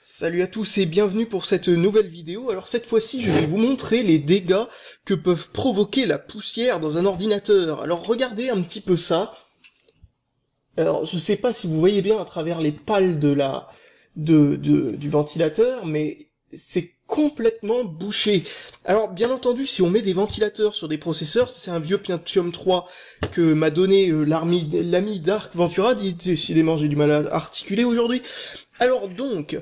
Salut à tous et bienvenue pour cette nouvelle vidéo. Alors cette fois-ci, je vais vous montrer les dégâts que peuvent provoquer la poussière dans un ordinateur. Alors regardez un petit peu ça. Alors je sais pas si vous voyez bien à travers les pales du ventilateur, mais c'est complètement bouché. Alors bien entendu, si on met des ventilateurs sur des processeurs, c'est un vieux Pentium 3 que m'a donné l'ami Dark Ventura. Décidément, j'ai du mal à articuler aujourd'hui. Alors donc,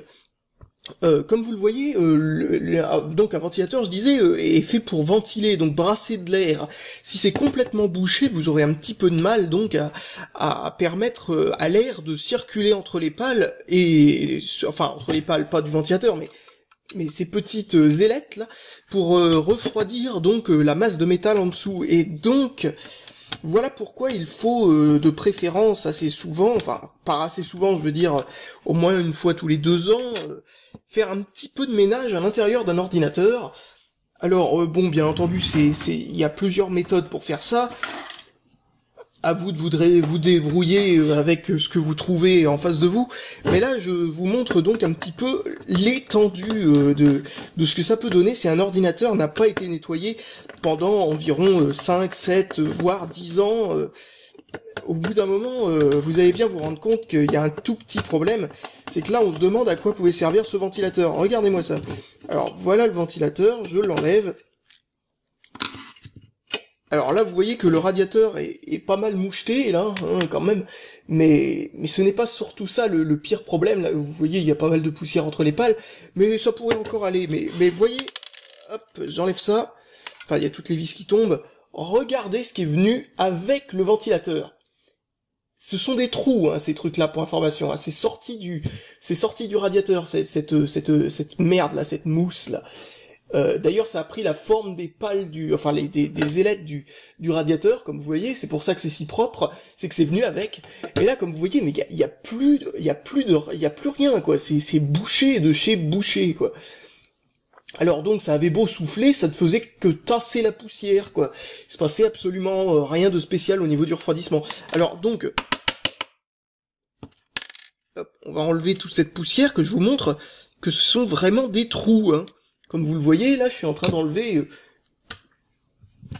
comme vous le voyez, donc un ventilateur, je disais, est fait pour ventiler, donc brasser de l'air. Si c'est complètement bouché, vous aurez un petit peu de mal donc à permettre à l'air de circuler entre les pales et enfin entre les pales, pas du ventilateur, mais ces petites ailettes là pour refroidir donc la masse de métal en dessous. Et donc voilà pourquoi il faut de préférence assez souvent, enfin pas assez souvent, je veux dire au moins une fois tous les 2 ans, faire un petit peu de ménage à l'intérieur d'un ordinateur. Alors bon, bien entendu, il y a plusieurs méthodes pour faire ça. À vous de vous débrouiller avec ce que vous trouvez en face de vous. Mais là, je vous montre donc un petit peu l'étendue de ce que ça peut donner si un ordinateur n'a pas été nettoyé pendant environ 5, 7, voire 10 ans. Au bout d'un moment, vous allez bien vous rendre compte qu'il y a un tout petit problème. C'est que là, on se demande à quoi pouvait servir ce ventilateur. Regardez-moi ça. Alors, voilà le ventilateur, je l'enlève. Alors là, vous voyez que le radiateur est pas mal moucheté, là, hein, quand même. Mais ce n'est pas surtout ça le pire problème. Là, vous voyez, il y a pas mal de poussière entre les pales. Mais ça pourrait encore aller. Mais vous voyez, hop, j'enlève ça. Enfin, il y a toutes les vis qui tombent. Regardez ce qui est venu avec le ventilateur. Ce sont des trous, hein, ces trucs-là, pour information. Hein. C'est sorti du radiateur, cette merde, là, cette mousse, là. D'ailleurs, ça a pris la forme des pales des ailettes du radiateur, comme vous voyez. C'est pour ça que c'est si propre, c'est que c'est venu avec. Et là, comme vous voyez, mais il y a plus rien, quoi. C'est bouché de chez bouché, quoi. Alors donc, ça avait beau souffler, ça ne faisait que tasser la poussière, quoi. Il se passait absolument rien de spécial au niveau du refroidissement. Alors donc, hop, on va enlever toute cette poussière que je vous montre que ce sont vraiment des trous, hein. Comme vous le voyez, là, je suis en train d'enlever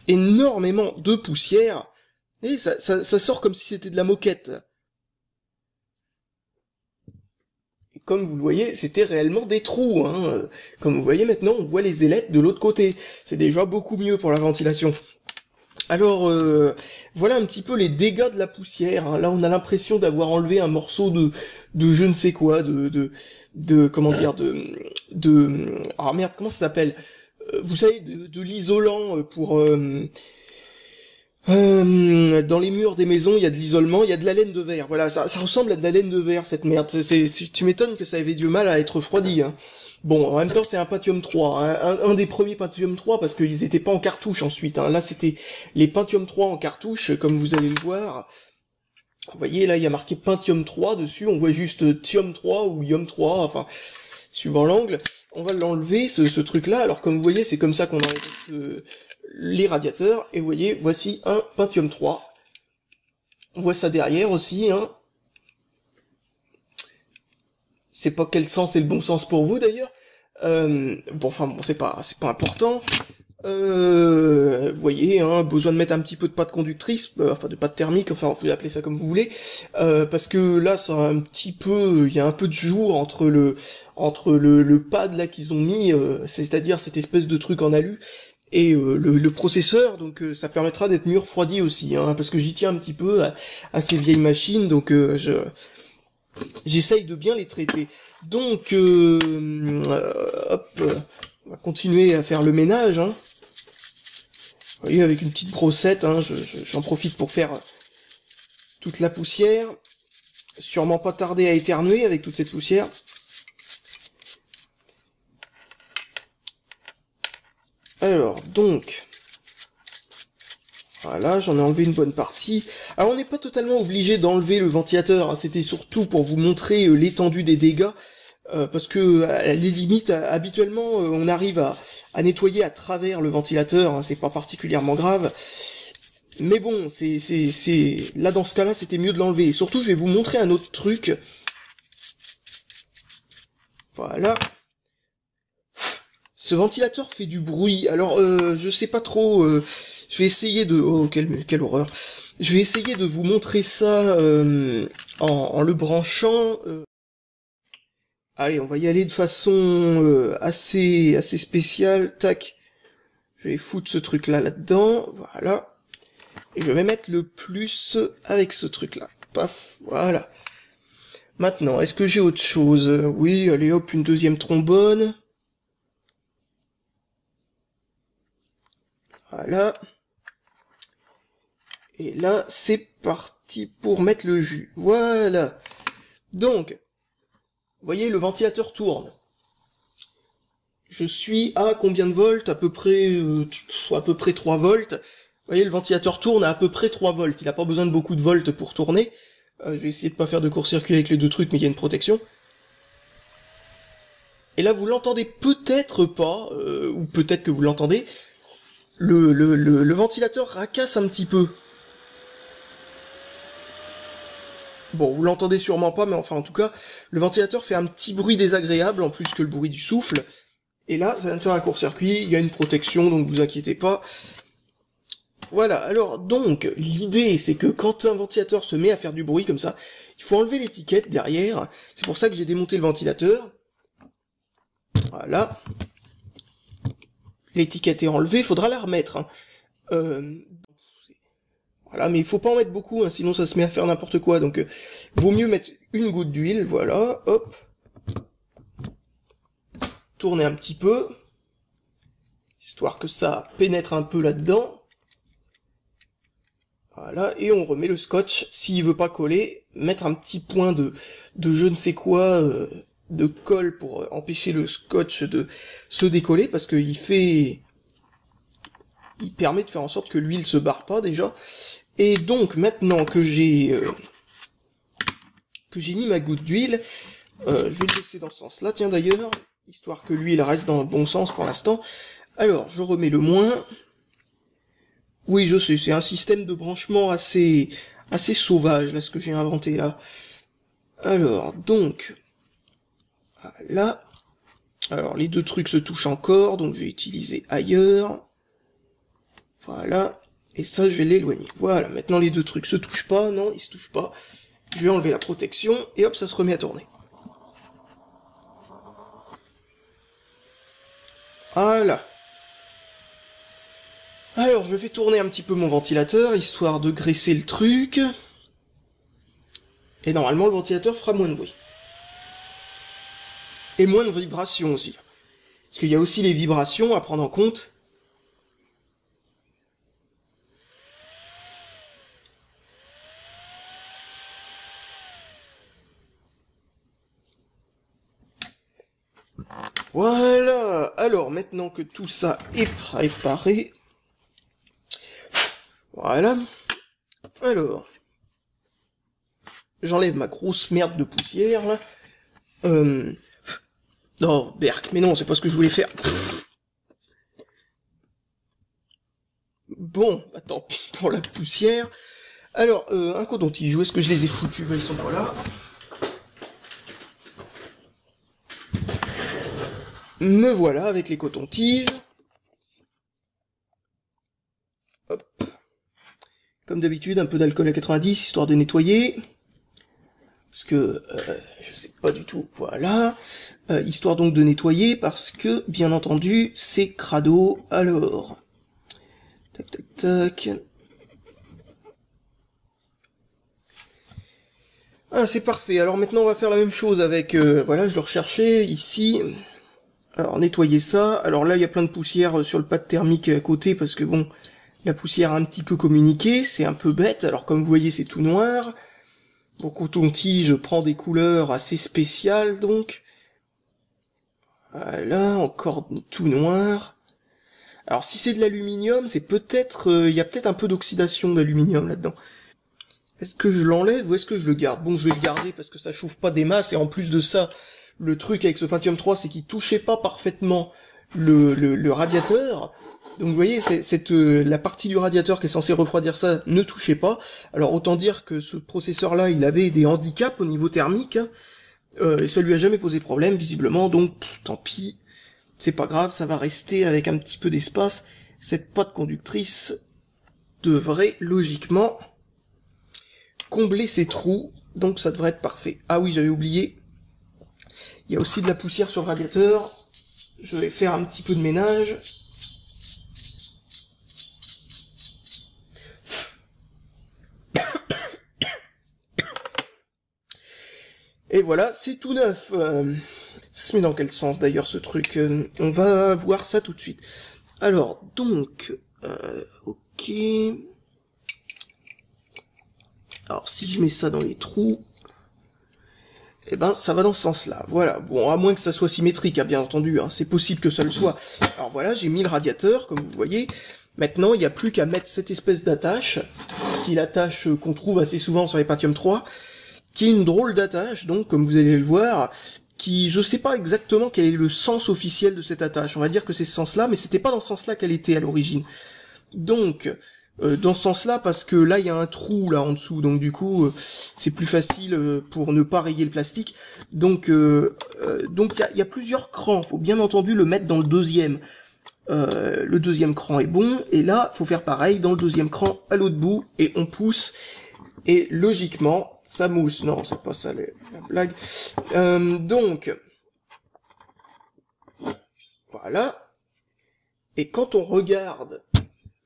énormément de poussière. Et ça sort comme si c'était de la moquette. Et comme vous le voyez, c'était réellement des trous. Hein. Comme vous voyez maintenant, on voit les ailettes de l'autre côté. C'est déjà beaucoup mieux pour la ventilation. Alors, voilà un petit peu les dégâts de la poussière. Hein. Là, on a l'impression d'avoir enlevé un morceau de je ne sais quoi, comment dire, ah merde, comment ça s'appelle? Vous savez, de l'isolant pour dans les murs des maisons, il y a de l'isolement, il y a de la laine de verre. Voilà, ça ressemble à de la laine de verre, cette merde. Tu m'étonnes que ça avait du mal à être refroidi. Hein. Bon, en même temps, c'est un Pentium 3, hein, un des premiers Pentium 3, parce qu'ils étaient pas en cartouche ensuite. Hein. Là, c'était les Pentium 3 en cartouche, comme vous allez le voir. Vous voyez, là, il y a marqué Pentium 3 dessus. On voit juste Tium 3 ou Yum 3, enfin, suivant l'angle. On va l'enlever, ce truc-là. Alors, comme vous voyez, c'est comme ça qu'on enlève les radiateurs. Et vous voyez, voici un Pentium 3. On voit ça derrière aussi, hein. C'est pas quel sens est le bon sens pour vous d'ailleurs. Bon, c'est pas important. Vous voyez, hein, besoin de mettre un petit peu de pâte conductrice, enfin de pâte thermique, enfin vous pouvez appeler ça comme vous voulez, parce que là, ça a un petit peu, il y a un peu de jour entre le pad là qu'ils ont mis, c'est-à-dire cette espèce de truc en alu, et le processeur, donc ça permettra d'être mieux refroidi aussi, hein, parce que j'y tiens un petit peu à ces vieilles machines, donc j'essaye de bien les traiter. Donc, hop, on va continuer à faire le ménage. Hein. Vous voyez, avec une petite brossette, hein, j'en profite pour faire toute la poussière. Sûrement pas tarder à éternuer avec toute cette poussière. Alors, donc... Voilà, j'en ai enlevé une bonne partie. Alors on n'est pas totalement obligé d'enlever le ventilateur, hein. C'était surtout pour vous montrer l'étendue des dégâts, parce que à les limites, habituellement, on arrive à nettoyer à travers le ventilateur, hein. C'est pas particulièrement grave. Mais bon, là dans ce cas-là, c'était mieux de l'enlever. Et surtout, je vais vous montrer un autre truc. Voilà. Ce ventilateur fait du bruit. Alors, je sais pas trop. Je vais essayer de... Oh, quelle horreur. Je vais essayer de vous montrer ça en le branchant. Allez, on va y aller de façon assez spéciale. Tac. Je vais foutre ce truc-là là-dedans. Voilà. Et je vais mettre le plus avec ce truc-là. Paf. Voilà. Maintenant, est-ce que j'ai autre chose? Oui, allez hop, une deuxième trombone. Voilà. Et là, c'est parti pour mettre le jus. Voilà. Donc, vous voyez, le ventilateur tourne. Je suis à combien de volts? À peu près 3 volts. Vous voyez, le ventilateur tourne à peu près 3 volts. Il n'a pas besoin de beaucoup de volts pour tourner. Je vais essayer de pas faire de court-circuit avec les deux trucs, mais il y a une protection. Et là, vous l'entendez peut-être pas, ou peut-être que vous l'entendez. Le ventilateur racasse un petit peu. Bon, vous l'entendez sûrement pas, mais enfin, en tout cas, le ventilateur fait un petit bruit désagréable, en plus que le bruit du souffle. Et là, ça vient de faire un court-circuit, il y a une protection, donc vous inquiétez pas. Voilà, alors, donc, l'idée, c'est que quand un ventilateur se met à faire du bruit comme ça, il faut enlever l'étiquette derrière. C'est pour ça que j'ai démonté le ventilateur. Voilà. L'étiquette est enlevée, il faudra la remettre. Hein. Voilà, mais il faut pas en mettre beaucoup, hein, sinon ça se met à faire n'importe quoi. Donc, vaut mieux mettre une goutte d'huile, voilà, hop. Tourner un petit peu, histoire que ça pénètre un peu là-dedans. Voilà, et on remet le scotch. S'il veut pas coller, mettre un petit point de je ne sais quoi, de colle pour empêcher le scotch de se décoller, parce qu'il permet de faire en sorte que l'huile se barre pas déjà. Et donc maintenant que j'ai mis ma goutte d'huile, je vais le laisser dans ce sens-là, tiens d'ailleurs, histoire que l'huile reste dans le bon sens pour l'instant. Alors je remets le moins. Oui, je sais, c'est un système de branchement assez sauvage là, ce que j'ai inventé là. Alors donc là, alors les deux trucs se touchent encore, donc je vais utiliser ailleurs. Voilà. Et ça, je vais l'éloigner. Voilà, maintenant les deux trucs se touchent pas, non, ils se touchent pas. Je vais enlever la protection, et hop, ça se remet à tourner. Voilà. Alors, je vais tourner un petit peu mon ventilateur, histoire de graisser le truc. Et normalement, le ventilateur fera moins de bruit. Et moins de vibrations aussi. Parce qu'il y a aussi les vibrations à prendre en compte. Voilà. Alors, maintenant que tout ça est préparé, voilà. Alors, j'enlève ma grosse merde de poussière, là. Non, berk, mais non, c'est pas ce que je voulais faire. Bon, bah tant pis pour la poussière. Alors, un coton-tige, où est-ce que je les ai foutus? Ils sont pas là. Me voilà avec les cotons-tiges. Hop. Comme d'habitude, un peu d'alcool à 90, histoire de nettoyer. Parce que, je sais pas du tout, voilà. Histoire donc de nettoyer, parce que, bien entendu, c'est crado. Alors, tac, tac, tac. Ah, c'est parfait. Alors maintenant, on va faire la même chose avec, voilà, je le recherchais, ici. Alors, nettoyer ça. Alors là, il y a plein de poussière sur le pad thermique à côté, parce que bon, la poussière a un petit peu communiqué, c'est un peu bête. Alors comme vous voyez, c'est tout noir. Mon coton-tige prend des couleurs assez spéciales, donc. Voilà, encore tout noir. Alors si c'est de l'aluminium, c'est peut-être... il y a peut-être un peu d'oxydation d'aluminium là-dedans. Est-ce que je l'enlève ou est-ce que je le garde? Bon, je vais le garder parce que ça chauffe pas des masses, et en plus de ça, le truc avec ce Pentium 3, c'est qu'il touchait pas parfaitement le radiateur. Donc vous voyez, la partie du radiateur qui est censée refroidir ça ne touchait pas. Alors autant dire que ce processeur-là, il avait des handicaps au niveau thermique. Et ça lui a jamais posé problème, visiblement, donc tant pis. C'est pas grave, ça va rester avec un petit peu d'espace. Cette pâte conductrice devrait logiquement combler ces trous, donc ça devrait être parfait. Ah oui, j'avais oublié, il y a aussi de la poussière sur le radiateur. Je vais faire un petit peu de ménage. Et voilà, c'est tout neuf. Ça se met dans quel sens d'ailleurs ce truc? On va voir ça tout de suite. Alors, donc, ok. Alors, si je mets ça dans les trous, eh ben, ça va dans ce sens-là. Voilà. Bon, à moins que ça soit symétrique, hein, bien entendu. Hein, c'est possible que ça le soit. Alors voilà, j'ai mis le radiateur, comme vous voyez. Maintenant, il n'y a plus qu'à mettre cette espèce d'attache, qui est l'attache qu'on trouve assez souvent sur les Pentium 3, qui est une drôle d'attache, donc, comme vous allez le voir, qui, je sais pas exactement quel est le sens officiel de cette attache. On va dire que c'est ce sens-là, mais c'était pas dans ce sens-là qu'elle était à l'origine. Donc, dans ce sens-là, parce que là, il y a un trou, là, en dessous, donc du coup, c'est plus facile pour ne pas rayer le plastique. Donc, il y a plusieurs crans, faut bien entendu le mettre dans le deuxième. Le deuxième cran est bon, et là, faut faire pareil, dans le deuxième cran, à l'autre bout, et on pousse, et logiquement, ça mousse. Non, c'est pas ça la blague. Donc, voilà. Et quand on regarde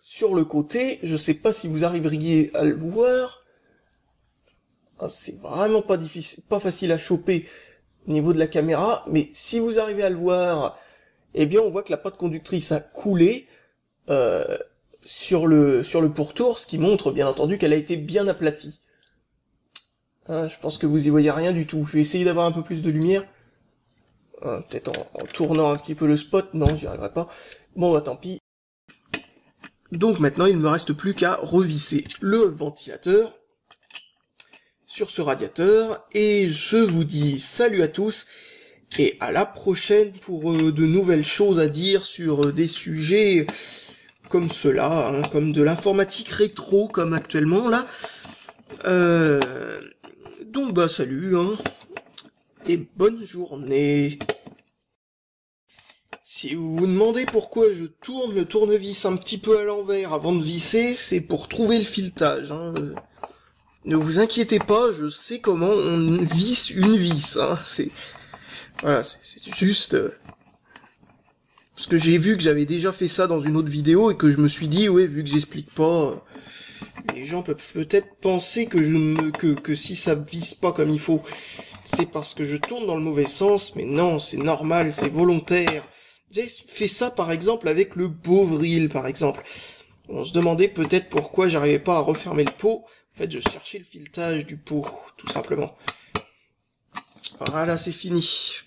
sur le côté, je sais pas si vous arriveriez à le voir. Ah, c'est vraiment pas difficile, pas facile à choper au niveau de la caméra, mais si vous arrivez à le voir, eh bien on voit que la pâte conductrice a coulé sur le pourtour, ce qui montre bien entendu qu'elle a été bien aplatie. Je pense que vous y voyez rien du tout. Je vais essayer d'avoir un peu plus de lumière. Peut-être en tournant un petit peu le spot. Non, j'y arriverai pas. Bon, bah tant pis. Donc maintenant, il ne me reste plus qu'à revisser le ventilateur sur ce radiateur. Et je vous dis salut à tous. Et à la prochaine pour de nouvelles choses à dire sur des sujets comme cela, hein, comme de l'informatique rétro, comme actuellement là. Donc bah salut, hein, et bonne journée. Si vous vous demandez pourquoi je tourne le tournevis un petit peu à l'envers avant de visser, c'est pour trouver le filetage. Hein. Ne vous inquiétez pas, je sais comment on visse une vis. Hein. Voilà, c'est juste parce que j'ai vu que j'avais déjà fait ça dans une autre vidéo et que je me suis dit, ouais, vu que j'explique pas, les gens peuvent peut-être penser que si ça visse pas comme il faut, c'est parce que je tourne dans le mauvais sens, mais non, c'est normal, c'est volontaire. J'ai fait ça par exemple avec le Bovril par exemple. On se demandait peut-être pourquoi j'arrivais pas à refermer le pot. En fait, je cherchais le filetage du pot, tout simplement. Voilà, c'est fini.